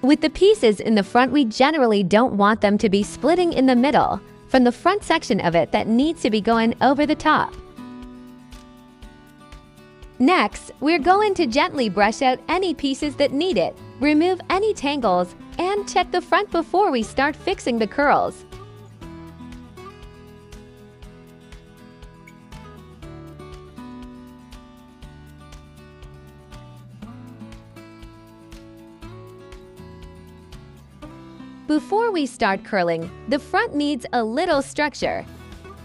With the pieces in the front, we generally don't want them to be splitting in the middle from the front section of it that needs to be going over the top. Next, we're going to gently brush out any pieces that need it, remove any tangles, and check the front before we start fixing the curls. Before we start curling, the front needs a little structure.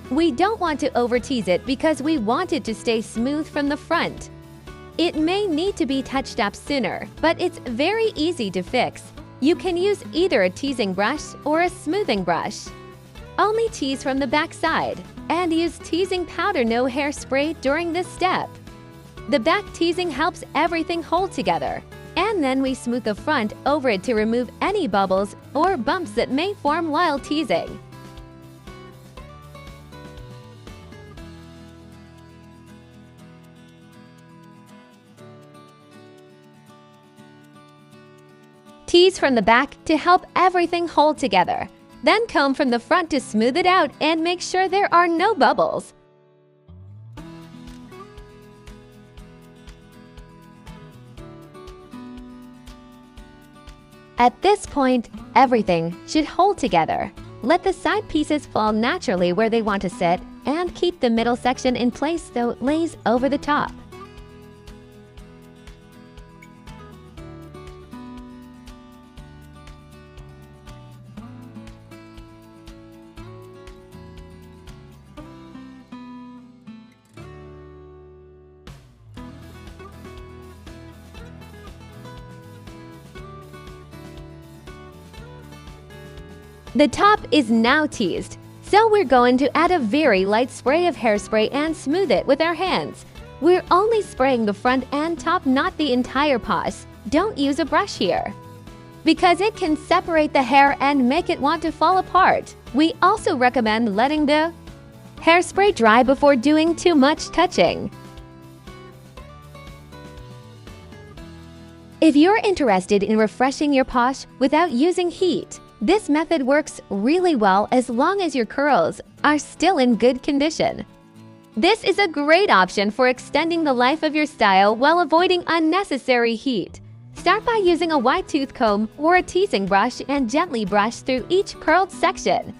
We don't want to over-tease it because we want it to stay smooth from the front. It may need to be touched up sooner, but it's very easy to fix. You can use either a teasing brush or a smoothing brush. Only tease from the back side and use teasing powder no hairspray during this step. The back teasing helps everything hold together, and then we smooth the front over it to remove any bubbles or bumps that may form while teasing. Tease from the back to help everything hold together. Then comb from the front to smooth it out and make sure there are no bubbles. At this point, everything should hold together. Let the side pieces fall naturally where they want to sit and keep the middle section in place so it lays over the top. The top is now teased, so we're going to add a very light spray of hairspray and smooth it with our hands. We're only spraying the front and top, not the entire Posh. Don't use a brush here, because it can separate the hair and make it want to fall apart. We also recommend letting the hairspray dry before doing too much touching. If you're interested in refreshing your Posh without using heat, this method works really well as long as your curls are still in good condition. This is a great option for extending the life of your style while avoiding unnecessary heat. Start by using a wide tooth comb or a teasing brush and gently brush through each curled section.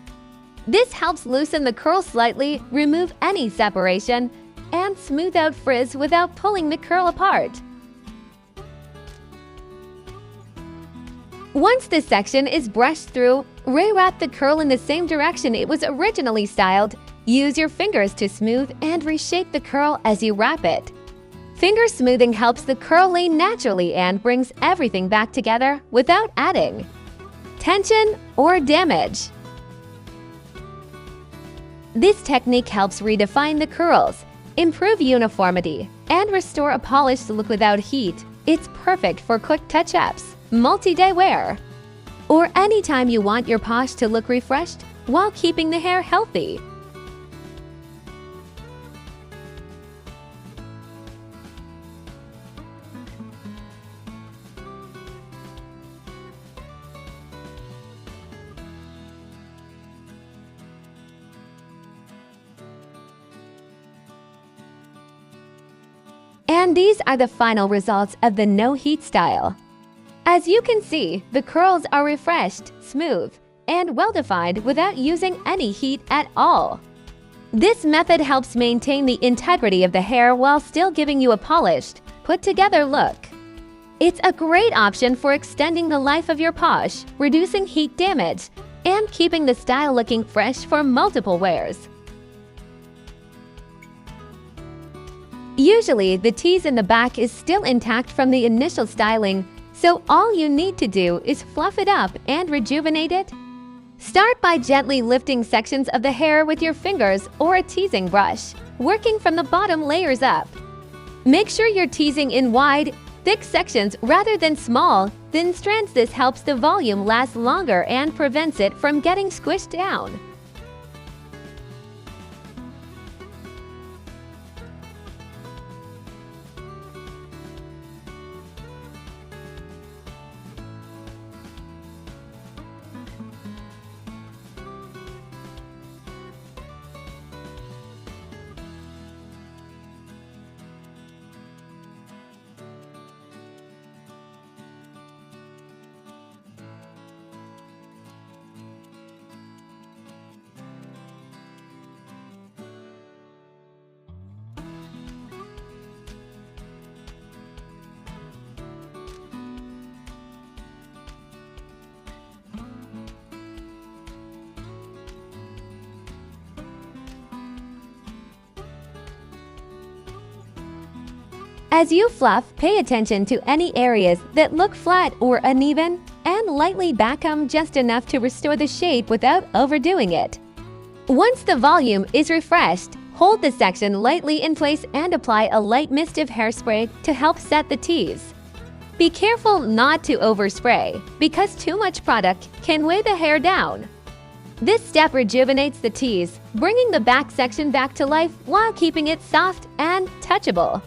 This helps loosen the curl slightly, remove any separation, and smooth out frizz without pulling the curl apart. Once this section is brushed through, re-wrap the curl in the same direction it was originally styled. Use your fingers to smooth and reshape the curl as you wrap it. Finger smoothing helps the curl lay naturally and brings everything back together without adding tension or damage. This technique helps redefine the curls, improve uniformity, and restore a polished look without heat. It's perfect for quick touch-ups, multi-day wear, or anytime you want your Posh to look refreshed while keeping the hair healthy. And these are the final results of the no heat style. As you can see, the curls are refreshed, smooth, and well-defined without using any heat at all. This method helps maintain the integrity of the hair while still giving you a polished, put-together look. It's a great option for extending the life of your Posh, reducing heat damage, and keeping the style looking fresh for multiple wears. Usually, the tease in the back is still intact from the initial styling, so all you need to do is fluff it up and rejuvenate it. Start by gently lifting sections of the hair with your fingers or a teasing brush, working from the bottom layers up. Make sure you're teasing in wide, thick sections rather than small, thin strands. This helps the volume last longer and prevents it from getting squished down. As you fluff, pay attention to any areas that look flat or uneven and lightly vacuum just enough to restore the shape without overdoing it. Once the volume is refreshed, hold the section lightly in place and apply a light mist of hairspray to help set the tease. Be careful not to overspray because too much product can weigh the hair down. This step rejuvenates the tease, bringing the back section back to life while keeping it soft and touchable.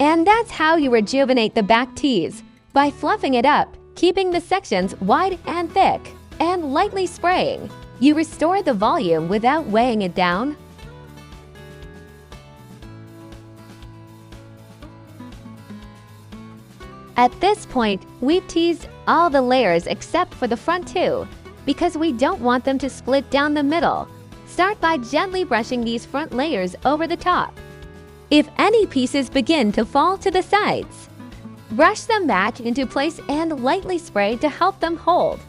And that's how you rejuvenate the back tease, by fluffing it up, keeping the sections wide and thick, and lightly spraying. You restore the volume without weighing it down. At this point, we've teased all the layers except for the front two, because we don't want them to split down the middle. Start by gently brushing these front layers over the top. If any pieces begin to fall to the sides, brush them back into place and lightly spray to help them hold.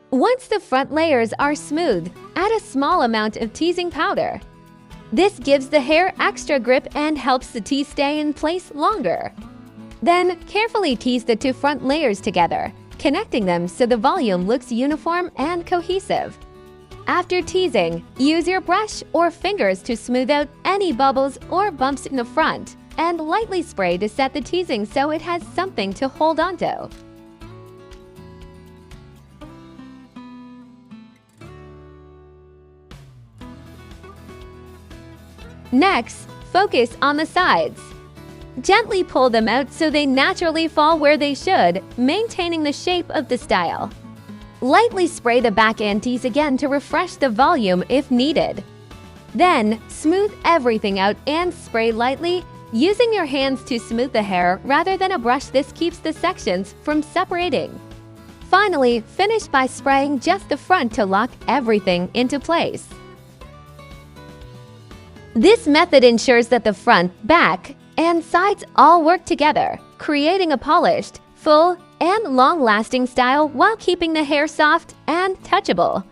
Once the front layers are smooth, add a small amount of teasing powder. This gives the hair extra grip and helps the tease stay in place longer. Then, carefully tease the two front layers together, connecting them so the volume looks uniform and cohesive. After teasing, use your brush or fingers to smooth out any bubbles or bumps in the front, and lightly spray to set the teasing so it has something to hold onto. Next, focus on the sides. Gently pull them out so they naturally fall where they should, maintaining the shape of the style. Lightly spray the back and tease again to refresh the volume if needed. Then, smooth everything out and spray lightly, using your hands to smooth the hair rather than a brush. This keeps the sections from separating. Finally, finish by spraying just the front to lock everything into place. This method ensures that the front, back, and sides all work together, creating a polished, full, and long-lasting style while keeping the hair soft and touchable.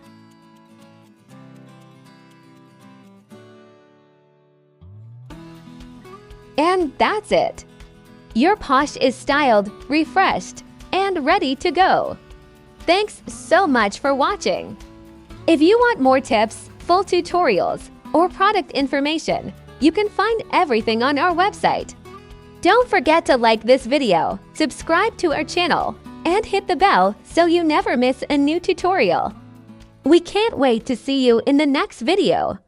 And that's it! Your Posh is styled, refreshed, and ready to go. Thanks so much for watching! If you want more tips, full tutorials, or product information, you can find everything on our website. Don't forget to like this video, subscribe to our channel, and hit the bell so you never miss a new tutorial. We can't wait to see you in the next video.